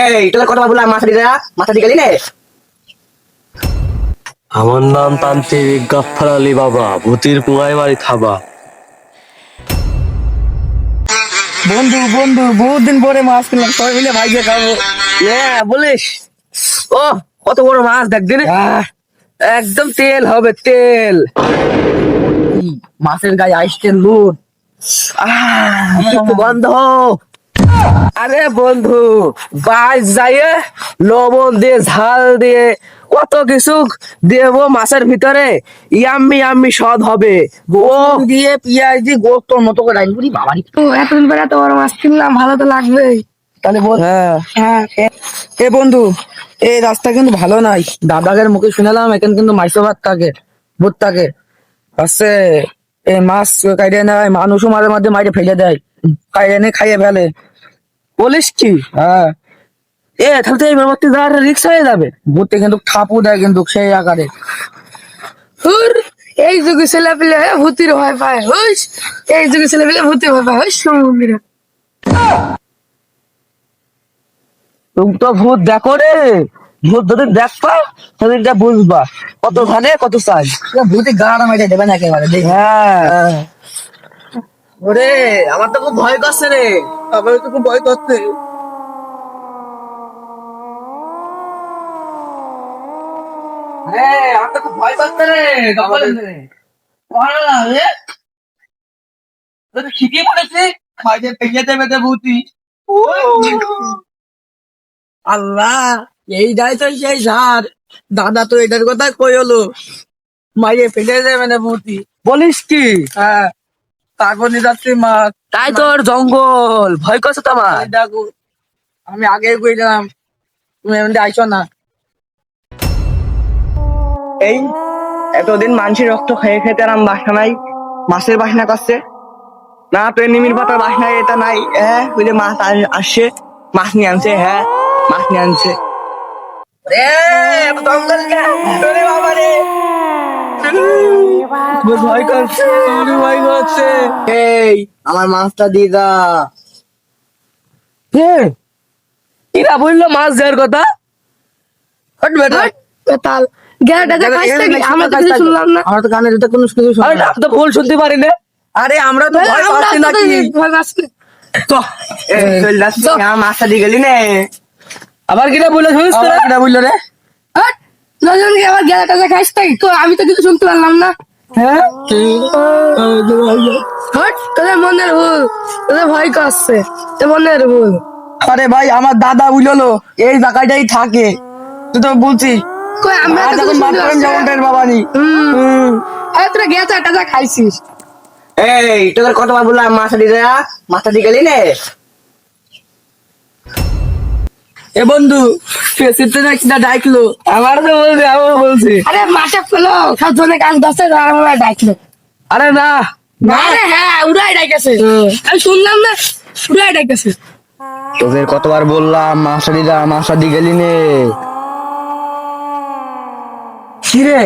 এই তোর কথা বললাম মাথা দিয়ে গেলি নে। আমার নাম তান্ত্রিক গাফফার আলী বাবা, ভূতির পুঙ্গাই মারি থাবা। বন্ধু বন্ধু বহুত দিন পরে মাছ কিনলাম, সবাই মিলে ভাইকে খাবো। বলিস ও কত বড় মাছ দেখ দিনে, একদম তেল হবে তেল। মাছের গায়ে আইসটেন লুট। একটু বন্ধ। আরে বন্ধু, বাইশ যাইয়ে লবণ দিয়ে ঝাল দিয়ে কত কিছু দেবো মাছের ভিতরে, ইয়াম্মি ইয়াম্মি স্বাদ হবে। ও দিয়ে পিঁয়াজ দিয়ে গোস্তর মতো করে রাখবি বাবারি। তো এতদিন পরে এত বড় মাছ কিনলাম, ভালো তো লাগবেই। তাহলে বল। হ্যাঁ এ বন্ধু, এই রাস্তা কিন্তু ভালো নাই। দাদাগের মুখে শুনলাম এখানে কিন্তু মাইসো ভাত থাকে, ভূত থাকে। আছে এই মাছ কাইড়ে নেয়, মানুষও মাঝে মাঝে মাইরে ফেলে দেয়, কাইড়ে এনে খাইয়ে ফেলে। বলিস কি? হ্যাঁ তাহলে তো এই পরবর্তী যাওয়ার রিক্স হয়ে যাবে। ভূতে কিন্তু ঠাপু দেয় কিন্তু সেই আকারে। হুর, এই যুগে ছেলে পেলে ভূতির ভয় পায়, হুস। এই যুগে ছেলে পেলে ভূতির ভয় পায়, হুস। সমুদ্রে তুমি তো ভূত দেখো রে, ভূত যদি দেখবা সেদিনটা বুঝবা কত ধানে কত চাই। ভূতে গাড়া মেরে দেবে না একেবারে, দেখ। হ্যাঁ ওরে, আমার তো খুব ভয় করছে রে। আমার তো খুব ভয় করছে। আমার তো খুব ভয় করছে রে। খিটিয়ে পড়েছে, মাঝে ভেঙে দেবে তো ভূতি। আল্লাহ, এই যাই তো সেই ঝাড়। দাদা তো এটার কথা কই হলো, মাইরে ফেলে দেবে না ভূতি। বলিস কি? হ্যাঁ, তারপর নিয়ে যাচ্ছি মাছ। তাই তোর জঙ্গল ভয় করছে তো আমার। এই দেখো, আমি আগে কইলাম তুমি এমনি আইসো না। এই এতদিন মানুষের রক্ত খেয়ে খেতে আর বাসনা নাই, মাছের বাসনা করছে না। তো নিমির পাতার বাসনা এটা নাই। ওই যে মাছ আসছে, মাছ নিয়ে আনছে। হ্যাঁ, মাছ নিয়ে আনছে। ভয় করছে, ভয় করছে। এই আমার মাছটা দিয়ে দা। কিরা বললো মাছ দেওয়ার কথা? হট বেটা, তাল গেরাটা খাইছ নাকি? আমরা তো কিছু শুনলাম না। আমার তো কানে যেতে কোনো কিছু শুনলাম না। আমি তো ভুল শুনতে পারি না। আরে আমরা তো ভয় পাচ্ছি নাকি? ভয় পাচ্ছি। তো চল যাচ্ছি, আমার মাছটা দিয়ে গেলি নে। আবার কিরা বললো শুনিস তো? কিরা বললো রে? হট, নজন কি আবার গেরাটা খাইছ নাকি? তো আমি তো কিছু শুনতে পারলাম না। হ্যাঁ, হট, তোদের মনের ভুল, তোদের ভয় করছে, তোর মনের ভুল। আরে ভাই, আমার দাদা বুঝলো এই জায়গাটাই থাকে। তুই তো বলছিস কই আমরা তো যখন কিছু মাছ শুনতে করেন পাচ্ছি না। যেমন টের বাবানি। আরে তোরা গেরাটা খাইছিস? এই তোদের কতবার বললাম মাছটা দিয়ে দে, মাছটা দিয়ে গেলি নে। এ বন্ধু, ফেসিতে না কিনা ডাকলো। আমার তো বলছি, আমিও বলছি। আরে মাঠে ফেলো, সব জনে কাজ দশে আমরা ডাকলো। আরে না না রে, হ্যাঁ উড়াই ডাকেছে। আমি শুনলাম না, উড়াই ডাকেছে। তোদের কতবার বললাম মাছটা দিয়ে দে, মাছটা দিয়ে গেলি নে। কি রে,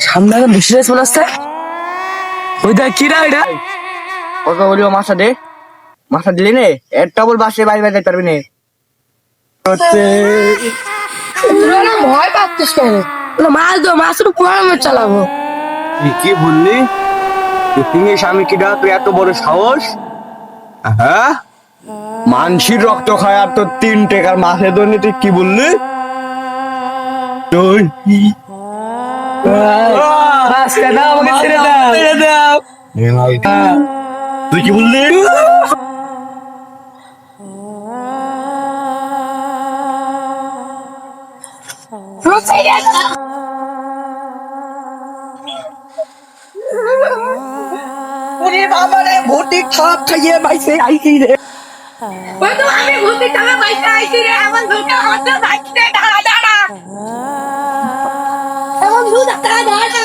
সামনে একটা বসে চলে আসছে। ওই দেখ কিরা এটা। কত বলিও মাছটা দে, মাছটা দিলি নে। একটা বল বাসে বাইরে বাইরে যেতে পারবি নে। তোরা না ভয় পাচ্ছিস কেন? মাছ দো, মাছের উপর আমি চালাবো। তুই কি বললি? তুই স্বামী কিটা, তুই এত বড় সাহস? হ্যাঁ, মানসির রক্ত খায় আর তোর 3 টাকার মাছের জন্য তুই কি বললি? তুই আমাকে ছেড়ে দাও। তুই কি বললি? ওরে বাবা রে, ভূতি খাপ খাইয়ে বাইসে আইছি রে। ওই তো আমি ভূতি খাপে বাইসে আইছি রে, আমার ভূতি আমার তো বাইসে দাঁড়া দাঁড়া। এমন ভূত দাঁড়া দাঁড়া,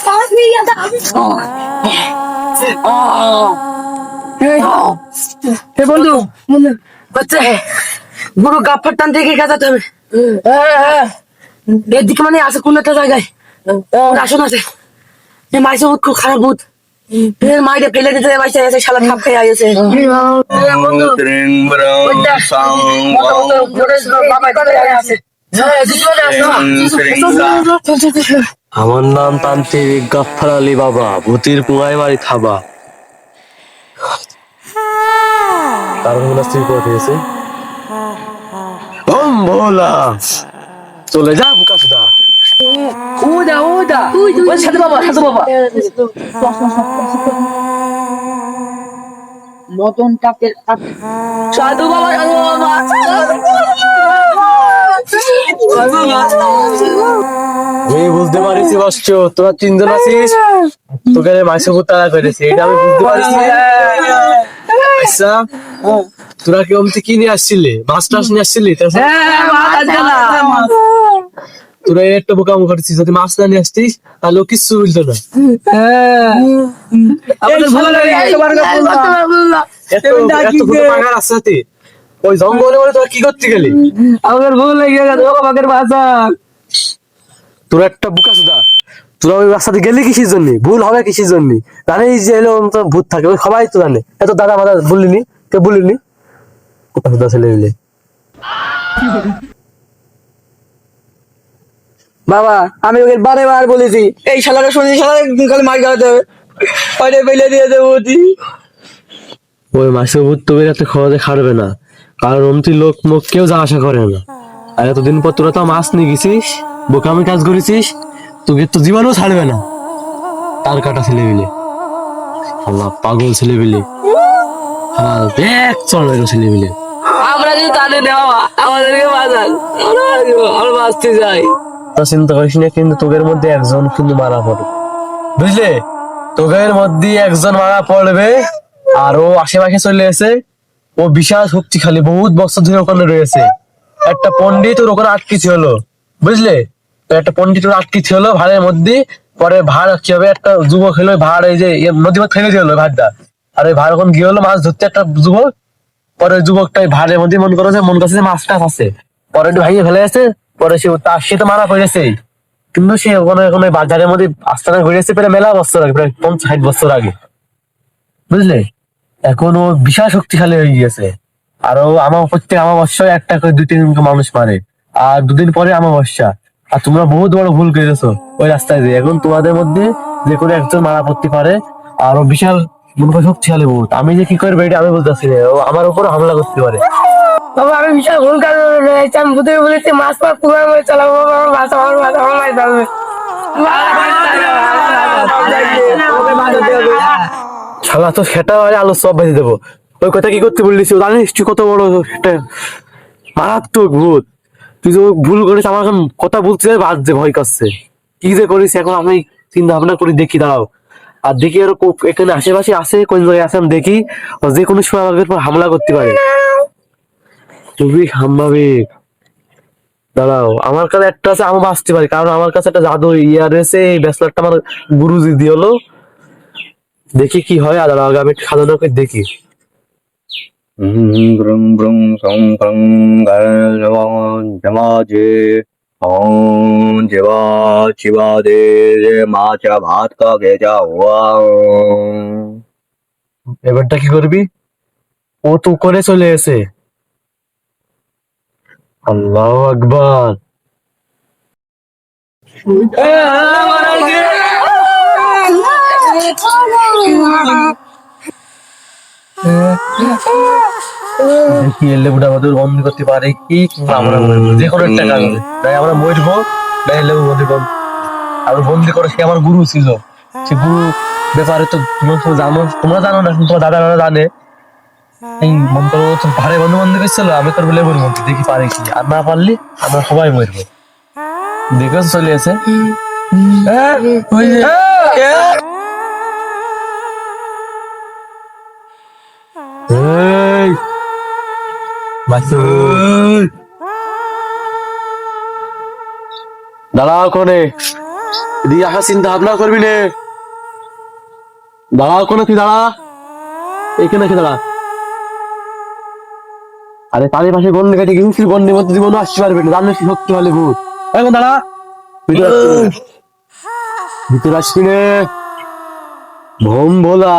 সাহস নিয়ে যা আমি। হে বন্ধু, বাচ্চা পুরো গাফার টান থেকে কাটাতে হবে। এদিকে মানে আছে কোন একটা জায়গায় আসন আছে। এই মাইসে ভূত, খুব খারাপ ভূত। এর মাইরে ফেলে দিতে বাইসে এসে শালা ঠাপ খেয়ে আইছে ত্রিং ব্রং সাং বাবা করে আছে আমার নাম তান্ত্রিক গাফফার আলী বাবা, ভূতির কুয়ায় বাড়ি থাবা। কারণ হলো স্ত্রী কোথা গেছে? ওম ভোলা, চলে যা বুকাসুদা। উদা ওই সাথে বাবা নতুন টাকের সাধু বাবা আমি বুঝতে পারিছি বসছ, তোরা তিনজন আছিস, তোকে মাইসে তারা করেছে, এটা আমি বুঝতে পারিছি। আচ্ছা, তোরা কি অমতি কি নিয়ে আসছিলি? মাছ টাছ নিয়ে আসছিলি? তোরা একটা বোকামো করছিস, যদি মাছ না নিয়ে আসতিস তাহলে কিচ্ছু বলতো না। ওই জঙ্গলে বলে তোরা কি করতে গেলি? আমাদের ভুল লেগে গেছে বাবাকের বাসা তোরা একটা বুকাসুদা, তোরা ওই রাস্তাতে গেলি কিসের জন্য? ভুল হবে কিসের জন্য? জানিস যে এলো ভূত থাকে, ওই সবাই তো জানে। এত দাদা মাদা বলিনি, কেউ বলিনি। বুকাসুদা ছেলে মিলে বাবা, আমি ওকে বারে বার বলেছি এই শালাটা শুনে শালা কালে মার খাওয়াতে হবে পাইলে ফেলে দিয়ে দেবো ওই মাসে ভূত তোকে এত খাওয়াতে খাটবে না, কারণ অমতি লোক মুখ কেউ যা আশা করে না। আর এতদিন পর তোরা তো মাছ নিয়ে গেছিস, বোকামি কাজ করেছিস, তোকে তো জীবনও ছাড়বে না। তার কাটা ছেলে মিলে আল্লাহ, পাগল ছেলে মিলে, হ্যাঁ দেখ চলো ছেলে মিলে। আমরা যদি তাদের দেওয়া আমাদেরকে বাজান আমরা বাঁচতে যাই। চিন্তা করিস না, কিন্তু তোদের মধ্যে একজন কিন্তু মারা পড়বে, বুঝলে? তোদের মধ্যে একজন মারা পড়বে, আর ও আশেপাশে চলে এসে, ও বিশাল শক্তিশালী, বহুত বছর ধরে ওখানে রয়েছে। একটা পন্ডিত ওর ওখানে আটকিছি হলো, বুঝলে? তো একটা পন্ডিত ওর আটকিছি হলো ভাড়ের মধ্যে। পরে ভাড় কি হবে, একটা যুবক হলো ভাড়, এই যে নদী পথ ফেলে দিল ভাড়টা, আর ওই ভাড় ওখানে গিয়ে হলো মাছ ধরতে একটা যুবক। পরে ওই যুবকটা ভাড়ের মধ্যে মন করছে যে মাছ টাছ আছে, পরে একটু ভাঙিয়ে ফেলে গেছে। পরে সে তো মারা পড়েছে, কিন্তু সে ওখানে ওখানে বাজারের মধ্যে আস্তানা ঘুরেছে প্রায় মেলা বছর আগে, প্রায় 50-60 বছর আগে, বুঝলে? এখন ও বিশাল শক্তিশালী হয়ে গিয়েছে। আর ও প্রত্যেক অমাবস্যায় একটা করে 2-3 মানুষ মারে, আর দুদিন পরে অমাবস্যা। আর তোমরা বহুত বড় ভুল করেছো ওই রাস্তায় দিয়ে। এখন তোমাদের মধ্যে যে কোনো একজন মারা পড়তে পারে, আর ও বিশাল মনে করো শক্তিশালী ভূত। আমি যে কি করবো এটা আমি বলতেছি না, ও আমার উপর হামলা করতে পারে। বাবা, আমি বিশাল ভুল কাজ রয়েছে। আমি ভূতে বলেছি মাছ পাক কুমার মধ্যে চালাবো, আমার মাছ আমার মাছ ধরবে। শালা তো সেটা আলো সব ভেজে দেবো। ওই কথা কি করতে বললিস? জানিস তুই কত বড় একটা মারাত্মক ভূত? তুই যে ভুল করিস, আমার এখন কথা বলতে বাদ যে ভয় করছে। কি যে করিস এখন আমি চিন্তা ভাবনা করি, দেখি দাঁড়াও। আর দেখি আরো এখানে আশেপাশে আছে, কোন জায়গায় আছে আমি দেখি, যে কোনো সময় আমাদের উপর হামলা করতে পারে। খুবই সাম্ভাবিক। দাঁড়াও, আমার কাছে একটা আছে, আমি বাঁচতে পারি, কারণ আমার কাছে একটা জাদু ইয়া রয়েছে। এই ব্যাচলারটা আমার গুরুজি দিয়ে হলো, দেখি কি হয়। আর দাঁড়াও আমি সাধনা করে দেখি। ব্রং ব্রং সং ফং জমাজে ওম জীবা শিবা দে মাচা ভাত কা গে যাওয়া। এবারটা কি করবি? ও তো করে চলে এসে। আল্লাহু আকবার। দেখি এলে বুড়া আমাদের বন্ধ করতে পারে কি, আমরা মরবো। যে কোনো একটা কাজ হবে, তাই আমরা মরবো, তাই এলে বন্ধ করবো। আর বন্দি করে সে আমার গুরু ছিল। সে গুরু ব্যাপারে তো তোমরা তো জানো, তোমরা জানো না, তোমার দাদা জানে। এই মন্ত্র ভারে বন্ধু বন্ধু করছিল, আমি তোর বলে বলবো, দেখি পারে কি। আর না পারলি আমরা সবাই মরবো। দেখে চলে এসে এই বাচ্চু দাঁড়াও, কোনে এদিকে আসা চিন্তা ভাবনা করবি নে। দাঁড়াও, কোনে তুই দাঁড়া, এইখানে কি দাঁড়া। আরে তাদের পাশে গন্ডে কেটে গেছিস, গন্ডের মধ্যে জীবন আসতে পারবে না, জানিস শক্তি হলে ভূত। এখন দাঁড়া, ভিতরে আসবি নে। ভোম ভোলা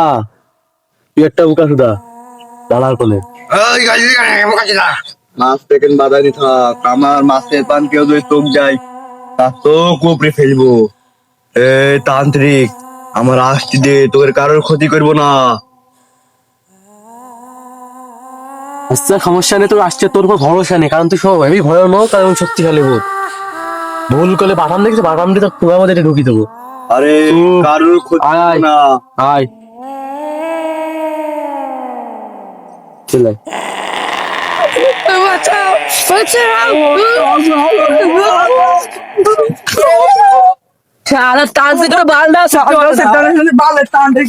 তুই একটা বুকা সুদা দাঁড়ার কোলে মাছ থেকে বাদানি থাক, আমার মাছের পান কেউ যদি চোখ যায় তার চোখ উপড়ে ফেলবো। এ তান্ত্রিক, আমার আসতে দে, তোর কারোর ক্ষতি করবো না। আচ্ছা সমস্যা নেই, তোর আসছে তোর উপর ভরসা নেই, কারণ তুই সব হেবি ভয়ানক কারণ শক্তিশালী ভূত। ভুল করলে বাটাম দেখেছি, বাটাম দিয়ে তোর কুয়া মধ্যে ঢুকি দেবো। আরে কারোর ক্ষতি আয় করবো আয় না। আয় চলে বাঁচাও, বাঁচাও। শালা তান্ত্রিক বালটা, বালের তান্ত্রিক।